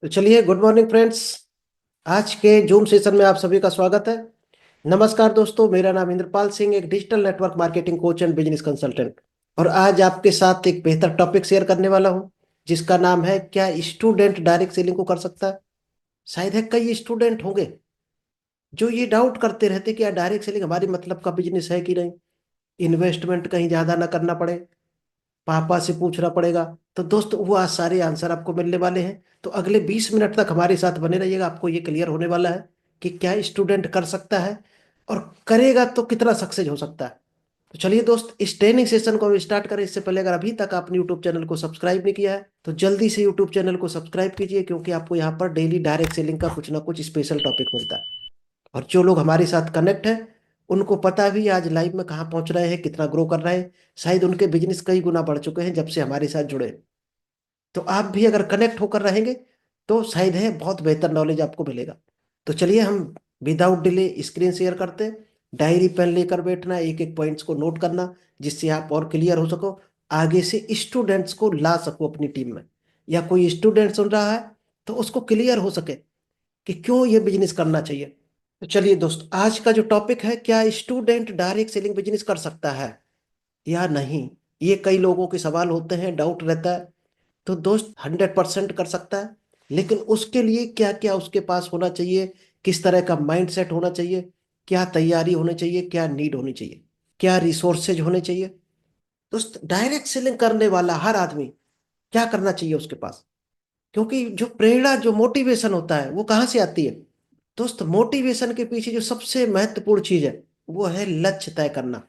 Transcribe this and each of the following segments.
तो चलिए, good morning friends. आज के जूम सेशन में आप सभी का स्वागत है। नमस्कार दोस्तों, मेरा नाम इंद्रपाल सिंह, एक digital network marketing coach and business consultant. और आज आपके साथ एक बेहतर टॉपिक शेयर करने वाला हूं, जिसका नाम है, क्या स्टूडेंट डायरेक्ट सेलिंग को कर सकता है। शायद है कई स्टूडेंट होंगे जो ये डाउट करते रहते कि यार, डायरेक्ट सेलिंग हमारी मतलब का बिजनेस है कि नहीं, इन्वेस्टमेंट कहीं ज़्यादा ना करना पड़े, पापा से पूछना पड़ेगा। तो दोस्त, वो आज सारे आंसर आपको मिलने वाले हैं। तो अगले 20 मिनट तक हमारे साथ बने रहिएगा, आपको ये क्लियर होने वाला है कि क्या स्टूडेंट कर सकता है, और करेगा तो कितना सक्सेस हो सकता है। तो चलिए दोस्त, इस ट्रेनिंग सेशन को हम स्टार्ट करें इससे पहले, अगर अभी तक आपने यूट्यूब चैनल को सब्सक्राइब नहीं किया है तो जल्दी से यूट्यूब चैनल को सब्सक्राइब कीजिए, क्योंकि आपको यहाँ पर डेली डायरेक्ट सेलिंग का कुछ ना कुछ स्पेशल टॉपिक मिलता है। और जो लोग हमारे साथ कनेक्ट हैं, उनको पता भी आज लाइव में कहाँ पहुंच रहे हैं, कितना ग्रो कर रहे हैं। शायद उनके बिजनेस कई गुना बढ़ चुके हैं जब से हमारे साथ जुड़े। तो आप भी अगर कनेक्ट होकर रहेंगे तो शायद है बहुत बेहतर नॉलेज आपको मिलेगा। तो चलिए, हम विदाउट डिले स्क्रीन शेयर करते हैं। डायरी पेन लेकर बैठना, एक एक पॉइंट्स को नोट करना, जिससे आप और क्लियर हो सको, आगे से स्टूडेंट्स को ला सको अपनी टीम में, या कोई स्टूडेंट सुन रहा है तो उसको क्लियर हो सके कि क्यों ये बिजनेस करना चाहिए। तो चलिए दोस्त, आज का जो टॉपिक है, क्या स्टूडेंट डायरेक्ट सेलिंग बिजनेस कर सकता है या नहीं, ये कई लोगों के सवाल होते हैं, डाउट रहता है। तो दोस्त, 100% कर सकता है, लेकिन उसके लिए क्या क्या उसके पास होना चाहिए, किस तरह का माइंड सेट होना चाहिए, क्या तैयारी होनी चाहिए, क्या नीड होनी चाहिए, क्या रिसोर्सेज होने चाहिए। दोस्त, डायरेक्ट सेलिंग करने वाला हर आदमी क्या करना चाहिए उसके पास, क्योंकि जो प्रेरणा, जो मोटिवेशन होता है, वो कहाँ से आती है। दोस्त, मोटिवेशन के पीछे जो सबसे महत्वपूर्ण चीज है, वो है लक्ष्य तय करना।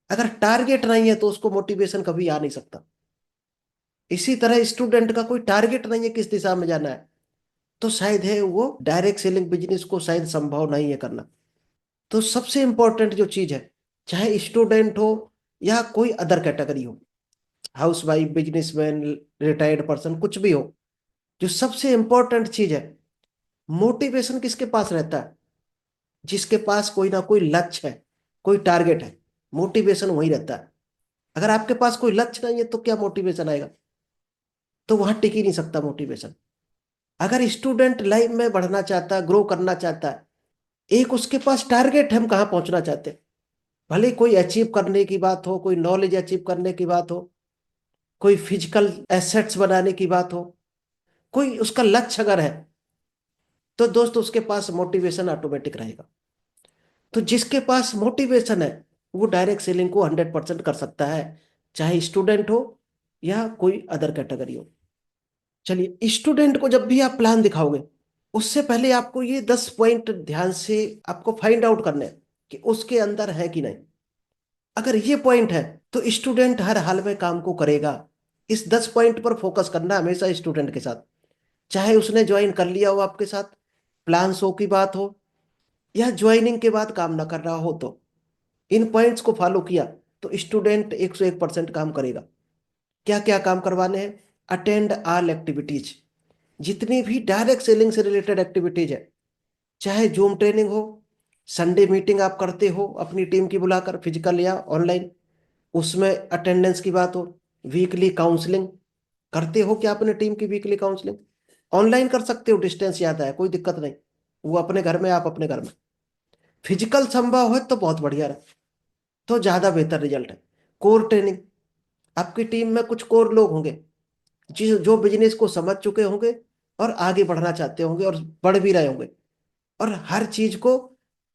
अगर टारगेट नहीं है तो उसको मोटिवेशन कभी आ नहीं सकता। इसी तरह स्टूडेंट का कोई टारगेट नहीं है किस दिशा में जाना है, तो शायद है वो डायरेक्ट सेलिंग बिजनेस को शायद संभव नहीं है करना। तो सबसे इंपॉर्टेंट जो चीज है, चाहे स्टूडेंट हो या कोई अदर कैटेगरी हो, house wife, businessman, retired person, कुछ भी हो, जो सबसे इंपॉर्टेंट चीज है, मोटिवेशन किसके पास रहता है। जिसके पास कोई ना कोई लक्ष्य है, कोई टारगेट है, मोटिवेशन वही रहता है। अगर आपके पास कोई लक्ष्य नहीं है तो क्या मोटिवेशन आएगा, तो वहां टिक ही नहीं सकता मोटिवेशन। अगर स्टूडेंट लाइफ में बढ़ना चाहता है, ग्रो करना चाहता है, एक उसके पास टारगेट है, हम कहाँ पहुंचना चाहते हैं। भले कोई अचीव करने की बात हो, कोई नॉलेज अचीव करने की बात हो, कोई फिजिकल एसेट्स बनाने की बात हो, कोई उसका लक्ष्य अगर है, तो दोस्त उसके पास मोटिवेशन ऑटोमेटिक रहेगा। तो जिसके पास मोटिवेशन है, वो डायरेक्ट सेलिंग को 100% कर सकता है, चाहे स्टूडेंट हो या कोई अदर कैटेगरी हो। चलिए, स्टूडेंट को जब भी आप प्लान दिखाओगे, उससे पहले आपको ये 10 पॉइंट ध्यान से आपको फाइंड आउट करने हैं कि उसके अंदर है कि नहीं। अगर ये पॉइंट है तो स्टूडेंट हर हाल में काम को करेगा। इस 10 पॉइंट पर फोकस करना हमेशा स्टूडेंट के साथ, चाहे उसने ज्वाइन कर लिया हो आपके साथ, प्लान शो की बात हो, या ज्वाइनिंग के बाद काम ना कर रहा हो, तो इन पॉइंट्स को फॉलो किया तो स्टूडेंट 101% काम करेगा। क्या क्या काम करवाने हैं, अटेंड ऑल एक्टिविटीज, जितनी भी डायरेक्ट सेलिंग से रिलेटेड एक्टिविटीज है, चाहे जूम ट्रेनिंग हो, संडे मीटिंग आप करते हो अपनी टीम की बुलाकर, फिजिकल या ऑनलाइन, उसमें अटेंडेंस की बात हो, वीकली काउंसलिंग करते हो क्या अपने टीम की, वीकली काउंसलिंग ऑनलाइन कर सकते हो, डिस्टेंस ज़्यादा है कोई दिक्कत नहीं, वो अपने घर में, आप अपने घर में। फिजिकल संभव है तो बहुत बढ़िया है, तो ज़्यादा बेहतर रिजल्ट है। कोर ट्रेनिंग, आपकी टीम में कुछ कोर लोग होंगे जिस जो बिजनेस को समझ चुके होंगे और आगे बढ़ना चाहते होंगे और बढ़ भी रहे होंगे, और हर चीज को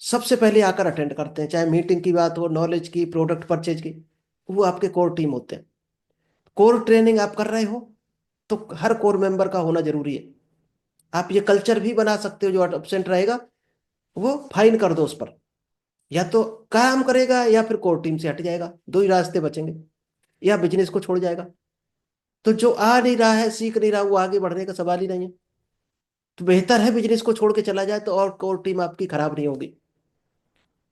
सबसे पहले आकर अटेंड करते हैं, चाहे मीटिंग की बात हो, नॉलेज की, प्रोडक्ट परचेज की, वो आपके कोर टीम होते हैं। कोर ट्रेनिंग आप कर रहे हो तो हर कोर मेंबर का होना जरूरी है। आप ये कल्चर भी बना सकते हो, जो एब्सेंट रहेगा वो फाइन कर दो उस पर, या तो काम करेगा या फिर कोर टीम से हट जाएगा, दो ही रास्ते बचेंगे, या बिजनेस को छोड़ जाएगा। तो जो आ नहीं रहा है, सीख नहीं रहा, वो आगे बढ़ने का सवाल ही नहीं है। तो बेहतर है बिजनेस को छोड़ के चला जाए, तो और कोर टीम आपकी खराब नहीं होगी।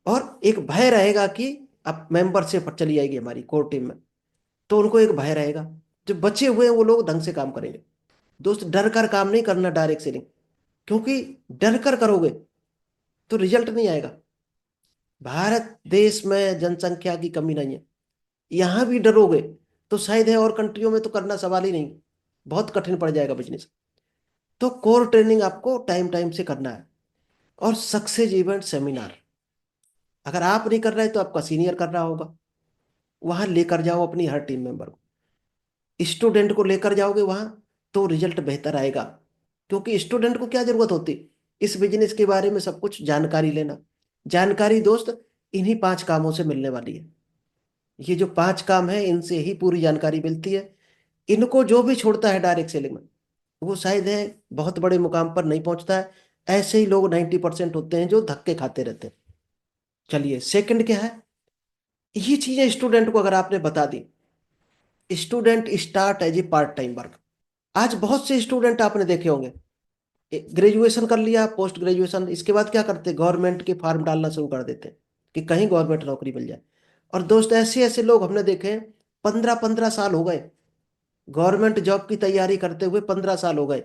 और एक भय रहेगा कि अब मेंबरशिप चली जाएगी हमारी कोर टीम में, तो उनको एक भय रहेगा। जो बचे हुए हैं वो लोग ढंग से काम करेंगे। दोस्त, डर कर काम नहीं करना डायरेक्ट सेलिंग, क्योंकि डर कर करोगे तो रिजल्ट नहीं आएगा। भारत देश में जनसंख्या की कमी नहीं है, यहाँ भी डरोगे तो शायद है और कंट्रियों में तो करना सवाल ही नहीं, बहुत कठिन पड़ जाएगा बिजनेस। तो कोर ट्रेनिंग आपको टाइम टाइम से करना है। और सक्सेस इवेंट सेमिनार, अगर आप नहीं कर रहे तो आपका सीनियर कर रहा होगा, वहां लेकर जाओ अपनी हर टीम मेंबर को। स्टूडेंट को लेकर जाओगे वहां तो रिजल्ट बेहतर आएगा। क्योंकि स्टूडेंट को क्या जरूरत होती, इस बिजनेस के बारे में सब कुछ जानकारी लेना। जानकारी दोस्त इन्हीं 5 कामों से मिलने वाली है। ये जो 5 काम है इनसे ही पूरी जानकारी मिलती है। इनको जो भी छोड़ता है डायरेक्ट सेलिंग में, वो शायद है बहुत बड़े मुकाम पर नहीं पहुंचता है। ऐसे ही लोग 90% होते हैं जो धक्के खाते रहते हैं। चलिए, सेकंड क्या है, ये चीजें स्टूडेंट को अगर आपने बता दी, student start as a part time work. आज बहुत से स्टूडेंट आपने देखे होंगे, ग्रेजुएशन कर लिया, पोस्ट ग्रेजुएशन, इसके बाद क्या करते, गवर्नमेंट के फॉर्म डालना शुरू कर देते हैं कि कहीं गवर्नमेंट नौकरी मिल जाए। और दोस्त ऐसे ऐसे लोग हमने देखे हैं, 15-15 साल हो गए गवर्नमेंट जॉब की तैयारी करते हुए, 15 साल हो गए,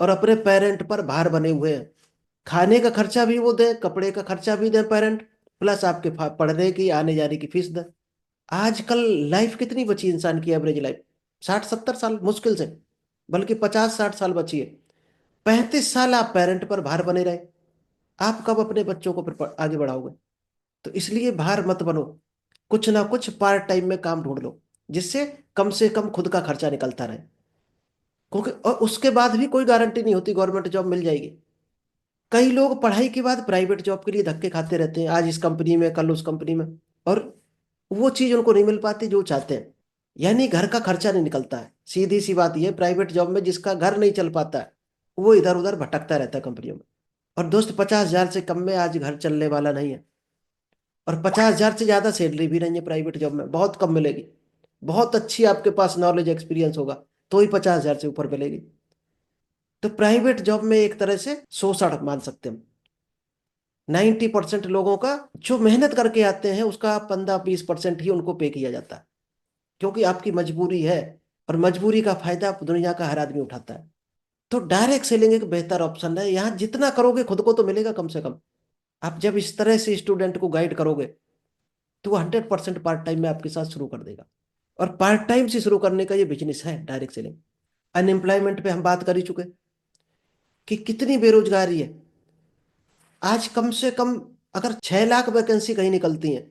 और अपने पेरेंट पर भार बने हुए हैं। खाने का खर्चा भी वो दें, कपड़े का खर्चा भी दें पेरेंट, प्लस आपके पढ़ने की आने जाने की फीस दें। आजकल लाइफ कितनी बची इंसान की, एवरेज लाइफ 60-70 साल मुश्किल से, बल्कि 50-60 साल बची है। 35 साल आप पेरेंट पर भार बने रहे, आप कब अपने बच्चों को फिर आगे बढ़ाओगे। तो इसलिए भार मत बनो, कुछ ना कुछ पार्ट टाइम में काम ढूंढ लो, जिससे कम से कम खुद का खर्चा निकलता रहे। क्योंकि और उसके बाद भी कोई गारंटी नहीं होती गवर्नमेंट जॉब मिल जाएगी। कई लोग पढ़ाई के बाद प्राइवेट जॉब के लिए धक्के खाते रहते हैं, आज इस कंपनी में कल उस कंपनी में, और वो चीज उनको नहीं मिल पाती जो चाहते हैं। यानी घर का खर्चा नहीं निकलता है। सीधी सी बात यह, प्राइवेट जॉब में जिसका घर नहीं चल पाता है वो इधर उधर भटकता रहता है कंपनियों में। और दोस्त, 50,000 से कम में आज घर चलने वाला नहीं है। और 50,000 से ज्यादा सैलरी भी नहीं है प्राइवेट जॉब में, बहुत कम मिलेगी। बहुत अच्छी आपके पास नॉलेज एक्सपीरियंस होगा तो ही 50,000 से ऊपर मिलेगी। तो प्राइवेट जॉब में एक तरह से शोषण मान सकते हैं। 90% लोगों का जो मेहनत करके आते हैं उसका 15-20% ही उनको पे किया जाता है, क्योंकि आपकी मजबूरी है। और मजबूरी का फायदा दुनिया का हर आदमी उठाता है। तो डायरेक्ट सेलिंग एक बेहतर ऑप्शन है, यहाँ जितना करोगे खुद को तो मिलेगा कम से कम। आप जब इस तरह से स्टूडेंट को गाइड करोगे तो वो 100% पार्ट टाइम में आपके साथ शुरू कर देगा। और पार्ट टाइम से शुरू करने का ये बिजनेस है डायरेक्ट सेलिंग। अनएम्प्लॉयमेंट पे हम बात कर ही चुके कि कितनी बेरोजगारी है। आज कम से कम अगर 6 लाख वैकेंसी कहीं निकलती हैं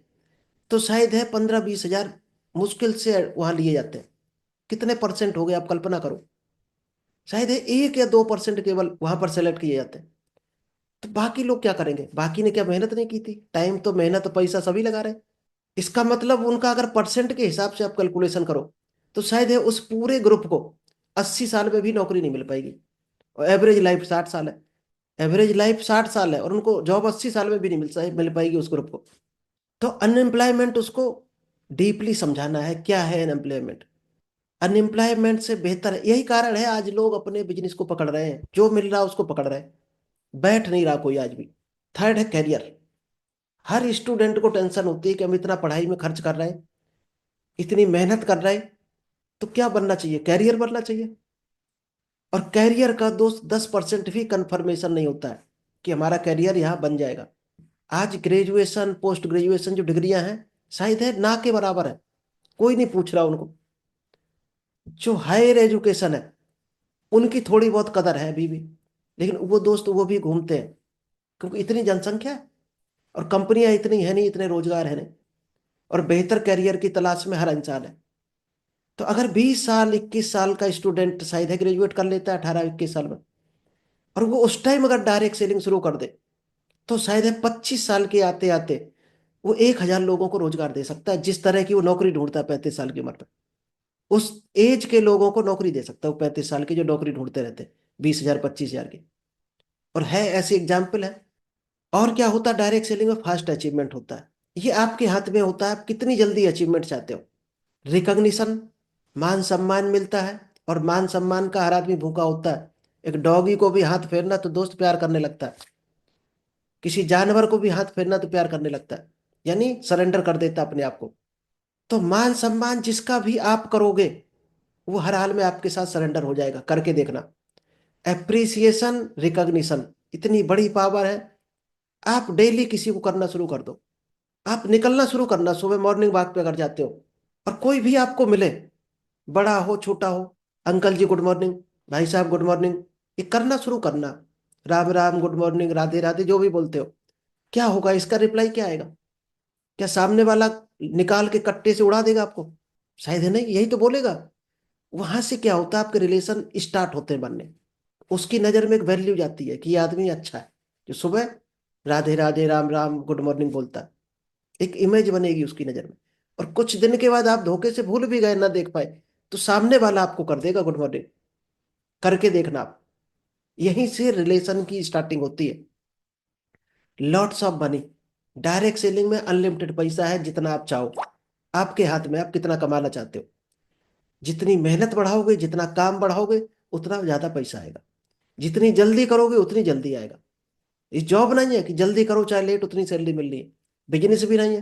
तो शायद है 15-20 हजार मुश्किल से वहां लिए जाते हैं। कितने परसेंट हो गए आप कल्पना करो। शायद है 1 या 2% केवल वहां पर सेलेक्ट किए जाते हैं। तो बाकी लोग क्या करेंगे, बाकी ने क्या मेहनत नहीं की थी, टाइम तो मेहनत पैसा सभी लगा रहे हैं। इसका मतलब उनका अगर परसेंट के हिसाब से आप कैलकुलेशन करो तो शायद है उस पूरे ग्रुप को 80 साल में भी नौकरी नहीं मिल पाएगी। और एवरेज लाइफ 60 साल है। एवरेज लाइफ 60 साल है और उनको जॉब 80 साल में भी नहीं मिल पाएगी उस ग्रुप को। तो अनएम्प्लॉयमेंट उसको डीपली समझाना है, क्या है अनएम्प्लॉयमेंट। अनएम्प्लॉयमेंट से बेहतर है, यही कारण है आज लोग अपने बिजनेस को पकड़ रहे हैं, जो मिल रहा है उसको पकड़ रहे हैं, बैठ नहीं रहा कोई आज भी। थर्ड है कैरियर। हर स्टूडेंट को टेंशन होती है कि हम इतना पढ़ाई में खर्च कर रहे हैं, इतनी मेहनत कर रहे हैं, तो क्या बनना चाहिए, कैरियर बनना चाहिए। और कैरियर का दोस्त 10% भी कंफर्मेशन नहीं होता है कि हमारा कैरियर यहाँ बन जाएगा। आज ग्रेजुएशन पोस्ट ग्रेजुएशन जो डिग्रियां हैं शायद है ना के बराबर है, कोई नहीं पूछ रहा उनको। जो हायर एजुकेशन है उनकी थोड़ी बहुत कदर है अभी भी, लेकिन वो दोस्त वो भी घूमते हैं, क्योंकि इतनी जनसंख्या है और कंपनियां इतनी है नहीं, इतने रोजगार है नहीं, और बेहतर करियर की तलाश में हर इंसान है। तो अगर 20 साल 21 साल का स्टूडेंट शायद है ग्रेजुएट कर लेता है 18-21 साल में, और वो उस टाइम अगर डायरेक्ट सेलिंग शुरू कर दे तो शायद है 25 साल के आते आते वो 1,000 लोगों को रोजगार दे सकता है, जिस तरह की वो नौकरी ढूंढता है 35 साल की उम्र पर। उस एज के लोगों को नौकरी दे सकता है वो 35 साल के जो नौकरी ढूंढते रहते हैं, 20,000 25,000 की। और है ऐसी एग्जाम्पल है। और क्या होता है डायरेक्ट सेलिंग में, फास्ट अचीवमेंट होता है। ये आपके हाथ में होता है, आप कितनी जल्दी अचीवमेंट चाहते हो। रिकॉग्निशन, मान सम्मान मिलता है, और मान सम्मान का हर आदमी भूखा होता है। एक डॉगी को भी हाथ फेरना तो दोस्त प्यार करने लगता है, किसी जानवर को भी हाथ फेरना तो प्यार करने लगता है, यानी सरेंडर कर देता है अपने आप को। तो मान सम्मान जिसका भी आप करोगे वो हर हाल में आपके साथ सरेंडर हो जाएगा, करके देखना। एप्रिसिएशन रिकॉग्निशन इतनी बड़ी पावर है। आप डेली किसी को करना शुरू कर दो, आप निकलना शुरू करना, सुबह मॉर्निंग वॉक पे अगर जाते हो और कोई भी आपको मिले, बड़ा हो छोटा हो, अंकल जी गुड मॉर्निंग, भाई साहब गुड मॉर्निंग, ये करना शुरू करना। राम राम, गुड मॉर्निंग, राधे राधे, जो भी बोलते हो, क्या होगा इसका रिप्लाई क्या आएगा? क्या सामने वाला निकाल के कट्टे से उड़ा देगा आपको? शायद है नहीं, यही तो बोलेगा। वहां से क्या होता है, आपके रिलेशन स्टार्ट होते हैं बनने। उसकी नजर में एक वैल्यू जाती है कि ये आदमी अच्छा है, जो सुबह राधे राधे, राम राम, गुड मॉर्निंग बोलता है। एक इमेज बनेगी उसकी नजर में। और कुछ दिन के बाद आप धोखे से भूल भी गए, ना देख पाए, तो सामने वाला आपको कर देगा गुड मॉर्निंग। करके देखना आप। यहीं से रिलेशन की स्टार्टिंग होती है। Lots of money. Direct selling में अनलिमिटेड पैसा है, जितना आप चाहो आपके हाथ में, आप कितना कमाना चाहते हो। जितनी मेहनत बढ़ाओगे, जितना काम बढ़ाओगे, उतना ज्यादा पैसा आएगा। जितनी जल्दी करोगे उतनी जल्दी आएगा। ये जॉब नहीं है कि जल्दी करो चाहे लेट उतनी सैलरी मिल रही है। बिजनेस भी नहीं है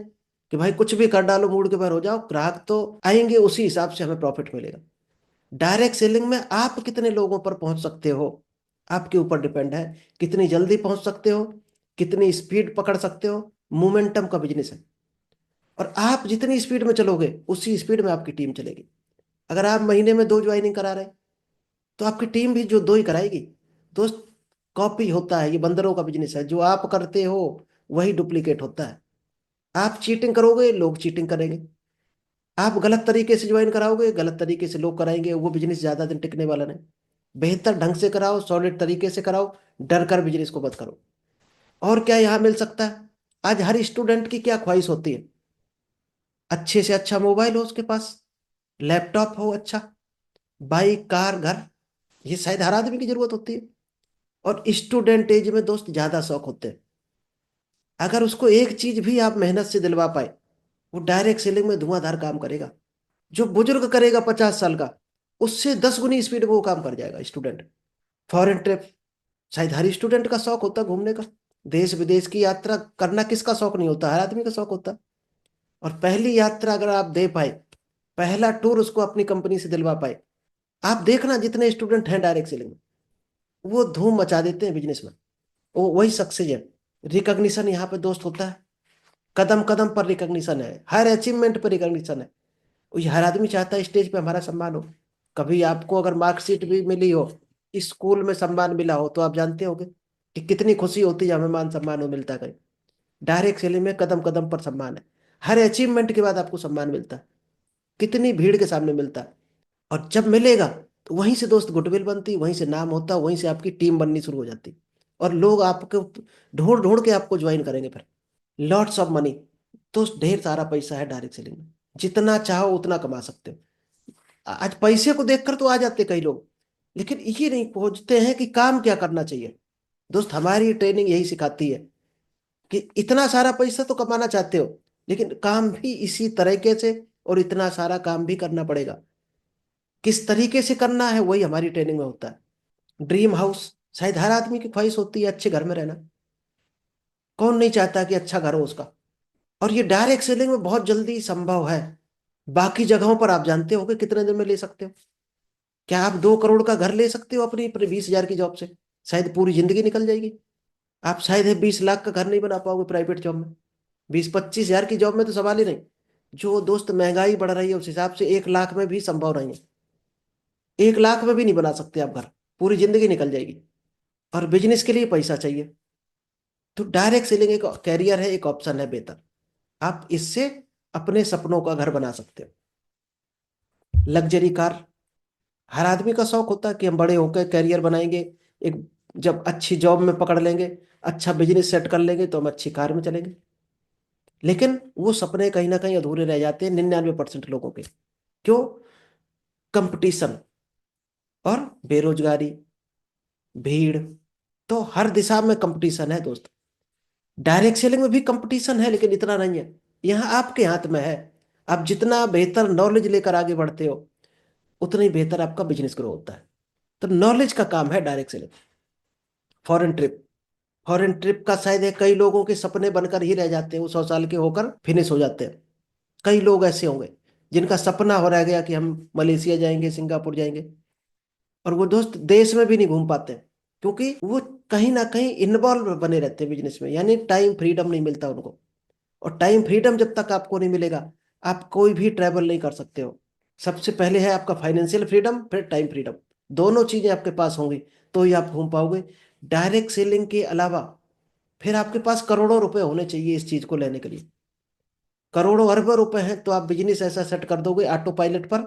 कि भाई कुछ भी कर डालो, मूड के बाहर हो जाओ, ग्राहक तो आएंगे, उसी हिसाब से हमें प्रॉफिट मिलेगा। डायरेक्ट सेलिंग में आप कितने लोगों पर पहुंच सकते हो, आपके ऊपर डिपेंड है। कितनी जल्दी पहुंच सकते हो, कितनी स्पीड पकड़ सकते हो। मोमेंटम का बिजनेस है। और आप जितनी स्पीड में चलोगे, उसी स्पीड में आपकी टीम चलेगी। अगर आप महीने में 2 ज्वाइनिंग करा रहे हैं, तो आपकी टीम भी जो 2 ही कराएगी। दोस्त, कॉपी होता है, ये बंदरों का बिजनेस है। जो आप करते हो वही डुप्लीकेट होता है। आप चीटिंग करोगे, लोग चीटिंग करेंगे। आप गलत तरीके से ज्वाइन कराओगे, गलत तरीके से लोग कराएंगे, वो बिजनेस ज्यादा दिन टिकने वाला नहीं। बेहतर ढंग से कराओ, सॉलिड तरीके से कराओ। डर कर बिजनेस को मत करो। और क्या यहाँ मिल सकता है? आज हर स्टूडेंट की क्या ख्वाहिश होती है? अच्छे से अच्छा मोबाइल हो उसके पास, लैपटॉप हो अच्छा, बाइक, कार, घर। ये शायद हर आदमी की जरूरत होती है। और स्टूडेंट एज में दोस्त ज्यादा शौक होते हैं। अगर उसको एक चीज भी आप मेहनत से दिलवा पाए, वो डायरेक्ट सेलिंग में धुआंधार काम करेगा। जो बुजुर्ग करेगा 50 साल का, उससे 10 गुनी स्पीड में वो काम कर जाएगा स्टूडेंट। Foreign trip. शायद हर स्टूडेंट का शौक होता है घूमने का। देश विदेश की यात्रा करना किसका शौक नहीं होता, हर आदमी का शौक होता है। और पहली यात्रा अगर आप दे पाए, पहला टूर उसको अपनी कंपनी से दिलवा पाए, आप देखना जितने स्टूडेंट हैं डायरेक्ट सेलिंग में, वो धूम मचा देते हैं बिजनेस में। वो वही सक्सेस है। रिकॉग्निशन यहाँ पे दोस्त होता है। कदम कदम पर रिकॉग्निशन है, हर अचीवमेंट पर रिकॉग्निशन है। ये हर आदमी चाहता है स्टेज पे हमारा सम्मान हो। कभी आपको अगर मार्कशीट भी मिली हो, स्कूल में सम्मान मिला हो, तो आप जानते होंगे कि कितनी खुशी होती है, हमें मान सम्मान हो मिलता है कहीं। डायरेक्ट सेलिंग में कदम कदम पर सम्मान है। हर अचीवमेंट के बाद आपको सम्मान मिलता है। कितनी भीड़ के सामने मिलता है। और जब मिलेगा, तो वहीं से दोस्त गुडविल बनती, वहीं से नाम होता, वहीं से आपकी टीम बननी शुरू हो जाती। और लोग आपको ढूंढ ढूंढ के आपको ज्वाइन करेंगे फिर। Lots of money. तो ढेर सारा पैसा है डायरेक्ट सेलिंग में। जितना चाहो उतना कमा सकते हो। आज पैसे को देखकर तो आ जाते कई लोग, लेकिन ये नहीं पहुंचते हैं कि काम क्या करना चाहिए। दोस्त, हमारी ट्रेनिंग यही सिखाती है कि इतना सारा पैसा तो कमाना चाहते हो, लेकिन काम भी इसी तरीके से, और इतना सारा काम भी करना पड़ेगा। किस तरीके से करना है वही हमारी ट्रेनिंग में होता है। Dream house. शायद हर आदमी की ख्वाहिश होती है अच्छे घर में रहना। कौन नहीं चाहता कि अच्छा घर हो उसका? और ये डायरेक्ट सेलिंग में बहुत जल्दी संभव है। बाकी जगहों पर आप जानते हो कि कितने दिन में ले सकते हो। क्या आप 2 करोड़ का घर ले सकते हो अपनी 20 हजार की जॉब से? शायद पूरी जिंदगी निकल जाएगी। आप शायद है 20 लाख का घर नहीं बना पाओगे प्राइवेट जॉब में। 20-25 हजार की जॉब में तो सवाल ही नहीं। जो दोस्त महंगाई बढ़ रही है उस हिसाब से 1 लाख में भी संभव नहीं है। 1 लाख में भी नहीं बना सकते आप घर। पूरी जिंदगी निकल जाएगी। और बिजनेस के लिए पैसा चाहिए। तो डायरेक्ट सेलिंग एक कैरियर है, एक ऑप्शन है बेहतर। आप इससे अपने सपनों का घर बना सकते हो। Luxury car. हर आदमी का शौक होता है कि हम बड़े होकर कैरियर बनाएंगे। एक जब अच्छी जॉब में पकड़ लेंगे, अच्छा बिजनेस सेट कर लेंगे, तो हम अच्छी कार में चलेंगे। लेकिन वो सपने कहीं ना कहीं अधूरे रह जाते हैं 99% लोगों के। क्यों? कंपटीशन और बेरोजगारी, भीड़। तो हर दिशा में कंपटीशन है दोस्त। डायरेक्ट सेलिंग में भी कंपटीशन है, लेकिन इतना नहीं है। यहाँ आपके हाथ में है। आप जितना बेहतर नॉलेज लेकर आगे बढ़ते हो, उतना ही बेहतर आपका बिजनेस ग्रो होता है। तो नॉलेज का काम है direct selling. Foreign trip. Foreign trip का शायद है कई लोगों के सपने बनकर ही रह जाते हैं, वो 100 साल के होकर फिनिश हो जाते हैं। कई लोग ऐसे होंगे जिनका सपना हो रह गया कि हम मलेशिया जाएंगे, सिंगापुर जाएंगे, और वो दोस्त देश में भी नहीं घूम पाते, क्योंकि वो कहीं ना कहीं इन्वॉल्व बने रहते हैं बिजनेस में, यानी टाइम फ्रीडम नहीं मिलता उनको। और टाइम फ्रीडम जब तक आपको नहीं मिलेगा, आप कोई भी ट्रैवल नहीं कर सकते हो। सबसे पहले है आपका फाइनेंशियल फ्रीडम, फिर टाइम फ्रीडम। दोनों चीजें आपके पास होंगी, तो ही आप घूम पाओगे। डायरेक्ट सेलिंग के अलावा फिर आपके पास करोड़ों रुपए होने चाहिए इस चीज को लेने के लिए। करोड़ों अरबों रुपए हैं तो आप बिजनेस ऐसा सेट कर दोगे ऑटो पायलट पर,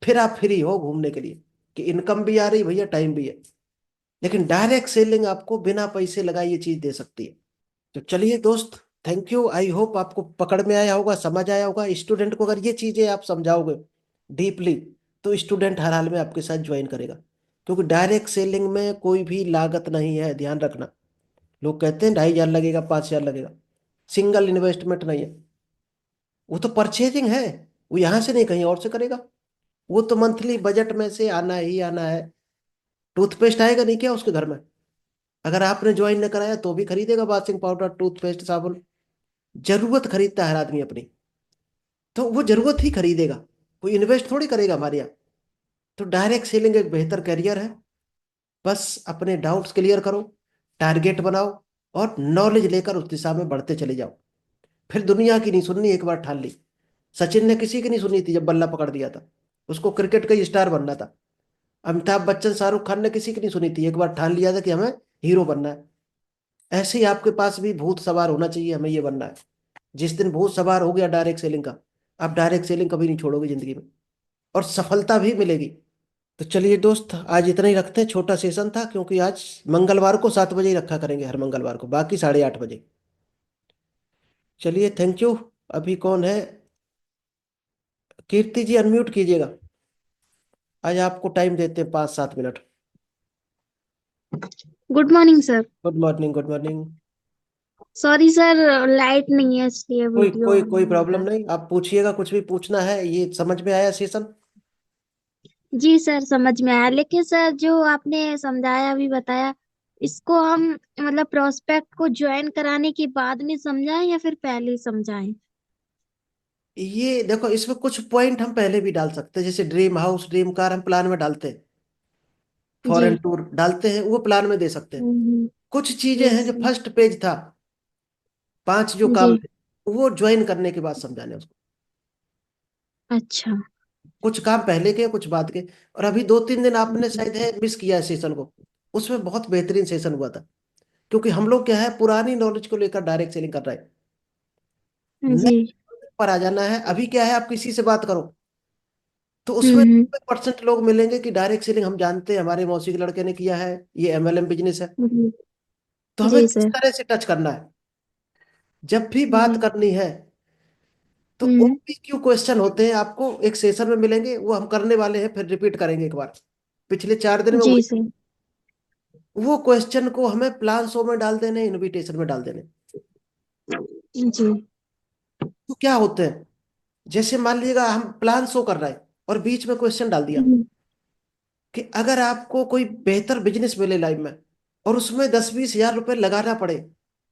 फिर आप फ्री हो घूमने के लिए कि इनकम भी आ रही भैया, टाइम भी है। लेकिन डायरेक्ट सेलिंग आपको बिना पैसे लगाए ये चीज दे सकती है। तो चलिए दोस्त, थैंक यू। आई होप आपको पकड़ में आया होगा, समझ आया होगा। स्टूडेंट को अगर ये चीजें आप समझाओगे डीपली, तो स्टूडेंट हर हाल में आपके साथ ज्वाइन करेगा। क्योंकि डायरेक्ट सेलिंग में कोई भी लागत नहीं है, ध्यान रखना। लोग कहते हैं 2,500 लगेगा, 5,000 लगेगा। सिंगल इन्वेस्टमेंट नहीं है। वो तो परचेजिंग है, वो यहां से नहीं कहीं और से करेगा। वो तो मंथली बजट में से आना ही आना है। टूथपेस्ट आएगा नहीं क्या उसके घर में? अगर आपने ज्वाइन न कराया तो भी खरीदेगा, वॉशिंग पाउडर, टूथपेस्ट, साबुन। जरूरत खरीदता है हर आदमी अपनी, तो वो जरूरत ही खरीदेगा। कोई इन्वेस्ट थोड़ी करेगा हमारे यहाँ। तो डायरेक्ट सेलिंग एक बेहतर करियर है। बस अपने डाउट्स क्लियर करो, टारगेट बनाओ, और नॉलेज लेकर उस दिशा में बढ़ते चले जाओ। फिर दुनिया की नहीं सुननी, एक बार ठान ली। सचिन ने किसी की नहीं सुनी थी जब बल्ला पकड़ दिया था। उसको क्रिकेट का ही स्टार बनना था। अमिताभ बच्चन, शाहरुख खान ने किसी की नहीं सुनी थी, एक बार ठान लिया था कि हमें हीरो बनना है। ऐसे ही आपके पास भी भूत सवार होना चाहिए, हमें ये बनना है। जिस दिन भूत सवार हो गया डायरेक्ट सेलिंग का, आप डायरेक्ट सेलिंग कभी नहीं छोड़ोगे जिंदगी में, और सफलता भी मिलेगी। तो चलिए दोस्त, आज इतना ही रखते हैं। छोटा सेशन था, क्योंकि आज मंगलवार को 7 बजे ही रखा करेंगे, हर मंगलवार को, बाकी 8:30 बजे। चलिए, थैंक यू। अभी कौन है? कीर्ति जी, अनम्यूट कीजिएगा। आज आपको टाइम देते हैं 5-7 minute. Good morning sir. Good morning, good morning. Sorry sir, light नहीं है इसलिए कोई वीडियो कोई ऑन कोई नहीं हो प्रॉब्लम रहा। नहीं, आप पूछिएगा, कुछ भी पूछना है। ये समझ में आया सेशन? जी सर, समझ में आया, लेकिन सर जो आपने समझाया अभी बताया, इसको हम मतलब प्रोस्पेक्ट को ज्वाइन कराने के बाद में समझाएं या फिर पहले ही समझाएं? ये देखो, इसमें कुछ पॉइंट हम पहले भी डाल सकते हैं, जैसे ड्रीम हाउस, ड्रीम कार हम प्लान में डालते हैं, जी। फॉरेन टूर डालते हैं, वो प्लान में दे सकते हैं। हम्म। कुछ चीजें हैं यस जो सर। फर्स्ट पेज था, 5 जो जी। काम थे, वो ज्वाइन करने के बाद समझाने हैं उसको। अच्छा। कुछ काम पहले के, कुछ बाद के। और अभी 2-3 दिन आपने शायद है मिस किया है सेशन को। उसमें बहुत बेहतरीन सेशन हुआ था। क्योंकि हम लोग क्या है, पुरानी नॉलेज को लेकर डायरेक्ट सेलिंग कर रहे हैं। जी। नए पर आ जाना है। अभी क्या है, आप किसी से बात करो तो उसमें हम्म। 90% लोग मिलेंगे कि डायरेक्ट सेलिंग हम जानते हैं, हमारे मौसी के लड़के ने किया है, ये MLM बिजनेस है। जी। तो हमें जी किस सर। तरह से टच करना है जब भी जी। बात करनी है। तो हम्म। OPQ क्वेश्चन होते हैं, आपको एक सेशन में मिलेंगे, वो हम करने वाले हैं, फिर रिपीट करेंगे एक बार। पिछले 4 दिन में जी वही, सर। वो क्वेश्चन को हमें प्लान शो में डाल देने, इनविटेशन में डाल देने। जी। तो क्या होते हैं, जैसे मान लीजिएगा हम प्लान शो कर रहे हैं और बीच में क्वेश्चन डाल दिया हम्म। कि अगर आपको कोई बेहतर बिजनेस मिले लाइफ में, और उसमें 10-20 हज़ार रुपए लगाना पड़े,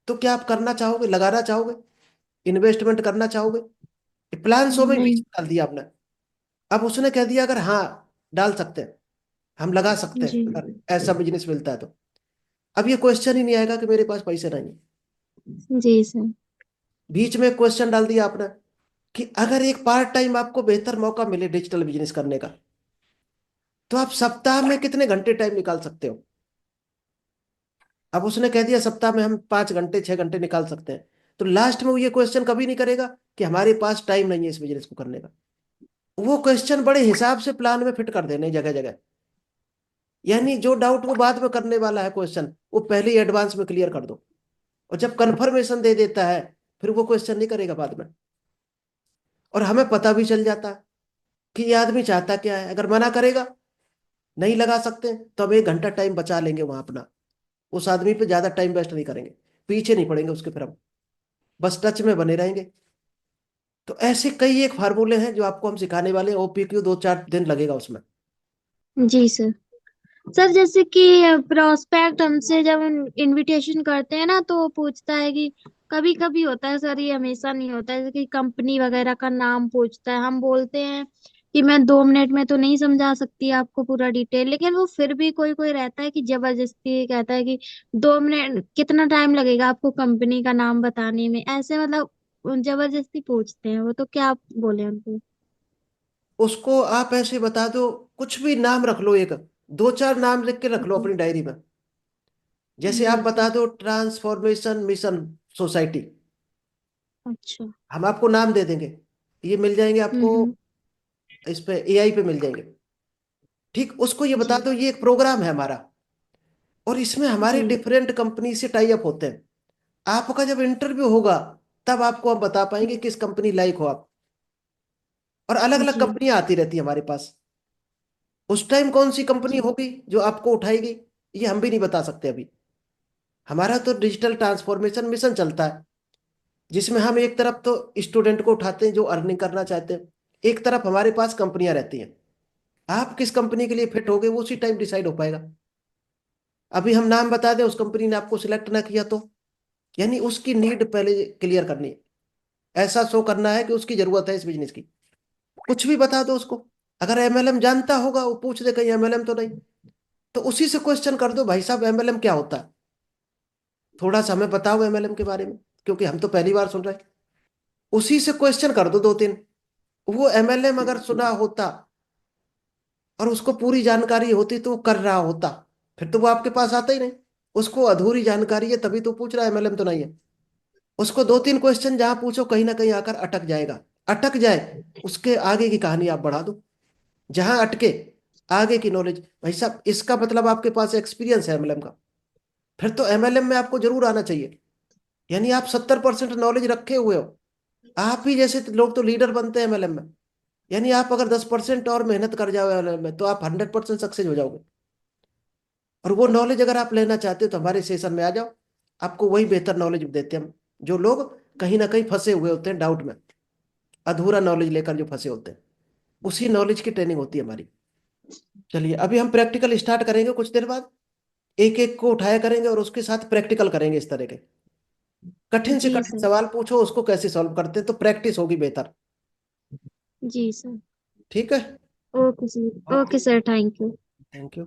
तो क्या आप करना चाहोगे, लगाना चाहोगे, इन्वेस्टमेंट करना चाहोगे? प्लान शो में बीच नहीं। में डाल दिया आपने। अब उसने कह दिया अगर हाँ, डाल सकते हैं, हम लगा सकते जी। हैं अगर ऐसा बिजनेस मिलता है तो। अब ये क्वेश्चन ही नहीं आएगा कि मेरे पास पैसे नहीं है। जी सर। बीच में क्वेश्चन डाल दिया आपने कि अगर एक पार्ट टाइम आपको बेहतर मौका मिले डिजिटल बिजनेस करने का, तो आप सप्ताह में कितने घंटे टाइम निकाल सकते हो? अब उसने कह दिया सप्ताह में हम 5 घंटे 6 घंटे निकाल सकते हैं। तो लास्ट में वो ये क्वेश्चन कभी नहीं करेगा कि हमारे पास टाइम नहीं है इस बिजनेस को करने का। वो क्वेश्चन बड़े हिसाब से प्लान में फिट कर देने जगह जगह। यानी जो डाउट वो बाद में करने वाला है क्वेश्चन, वो पहले ही एडवांस में क्लियर कर दो। और जब कंफर्मेशन दे देता है, फिर वो क्वेश्चन नहीं करेगा बाद में। और हमें पता भी चल जाता है कि ये आदमी चाहता क्या है। अगर मना करेगा, नहीं लगा सकते, तो हम 1 घंटा टाइम बचा लेंगे वहां अपना। उस आदमी पे ज्यादा टाइम वेस्ट नहीं करेंगे, पीछे नहीं पड़ेंगे उसके, फिर हम बस टच में बने रहेंगे। तो ऐसे कई एक फार्मूले हैं जो आपको हम सिखाने वाले हैं। OPQ 2-4 दिन लगेगा उसमें। जी सर। सर जैसे कि प्रोस्पेक्ट हमसे जब इनविटेशन करते हैं ना, तो वो पूछता है कि कभी कभी होता है सर, ये हमेशा नहीं होता है, जैसे कि कंपनी वगैरह का नाम पूछता है, हम बोलते हैं कि मैं 2 मिनट में तो नहीं समझा सकती आपको पूरा डिटेल, लेकिन वो फिर भी कोई कोई रहता है कि जबरदस्ती कहता है कि 2 मिनट कितना टाइम लगेगा आपको कंपनी का नाम बताने में, ऐसे मतलब जबरदस्ती पूछते हैं वो, तो क्या आप बोले उनको? उसको आप ऐसे बता दो, कुछ भी नाम रख लो एक, दो चार नाम लिख के रख लो जी। अपनी डायरी में। जैसे आप जी बता सर। दो ट्रांसफॉर्मेशन मिशन सोसाइटी, अच्छा। हम आपको नाम दे देंगे, ये मिल जाएंगे आपको, हम्म। इस पे एआई पे मिल जाएंगे। ठीक, उसको ये बता जी। दो ये एक प्रोग्राम है हमारा, और इसमें हमारे जी। डिफरेंट कंपनी से टाई अप होते हैं। आपका जब इंटरव्यू होगा तब आपको हम बता पाएंगे किस कंपनी लायक हो आप। और अलग अलग जी। कंपनियां आती रहती है हमारे पास, उस टाइम कौन सी कंपनी जी। होगी जो आपको उठाएगी ये हम भी नहीं बता सकते अभी। हमारा तो डिजिटल ट्रांसफॉर्मेशन मिशन चलता है, जिसमें हम एक तरफ तो स्टूडेंट को उठाते हैं जो अर्निंग करना चाहते हैं, एक तरफ हमारे पास कंपनियां रहती हैं। आप किस कंपनी के लिए फिट होगे वो उसी टाइम डिसाइड हो पाएगा। अभी हम नाम बता दें, उस कंपनी ने आपको सिलेक्ट ना किया तो, यानी उसकी नीड पहले क्लियर करनी है, ऐसा शो करना है कि उसकी जरूरत है इस बिजनेस की। कुछ भी बता दो उसको, अगर एमएलएम जानता होगा वो पूछ दे कहीं एमएलएम तो नहीं, तो उसी से क्वेश्चन कर दो, भाई साहब एमएलएम क्या होता है, थोड़ा सा हमें बताओ एमएलएम के बारे में, क्योंकि हम तो पहली बार सुन रहे हैं। उसी से क्वेश्चन कर दो दो तीन। वो एमएलएम अगर सुना होता और उसको पूरी जानकारी होती तो वो कर रहा होता, फिर तो वो आपके पास आता ही नहीं। उसको अधूरी जानकारी है तभी तो पूछ रहा है, एमएलएम तो नहीं है। उसको दो तीन क्वेश्चन जहां पूछो कहीं ना कहीं आकर अटक जाएगा, अटक जाए उसके आगे की कहानी आप बढ़ा दो, जहां अटके आगे की नॉलेज। भाई साहब इसका मतलब आपके पास एक्सपीरियंस है एमएलएम का, फिर तो एमएलएम में आपको जरूर आना चाहिए। यानी आप 70% नॉलेज रखे हुए हो, आप ही जैसे लोग तो लीडर बनते हैं एमएलएम में। यानी आप अगर 10% और मेहनत कर जाओ एमएलएम में तो आप 100% सक्सेस हो जाओगे। और वो नॉलेज अगर आप लेना चाहते हो तो हमारे सेशन में आ जाओ, आपको वही बेहतर नॉलेज देते हैं हम। जो लोग कहीं ना कहीं फंसे हुए होते हैं डाउट में, अधूरा नॉलेज लेकर जो फंसे होते हैं, उसी नॉलेज की ट्रेनिंग होती है हमारी। चलिए अभी हम प्रैक्टिकल स्टार्ट करेंगे कुछ देर बाद, एक एक को उठाया करेंगे और उसके साथ प्रैक्टिकल करेंगे इस तरह के। कठिन से जी कठिन सर। सवाल पूछो उसको कैसे सॉल्व करते हैं, तो प्रैक्टिस होगी बेहतर। जी सर। ठीक है। Okay sir, okay. Okay sir, thank you. Thank you.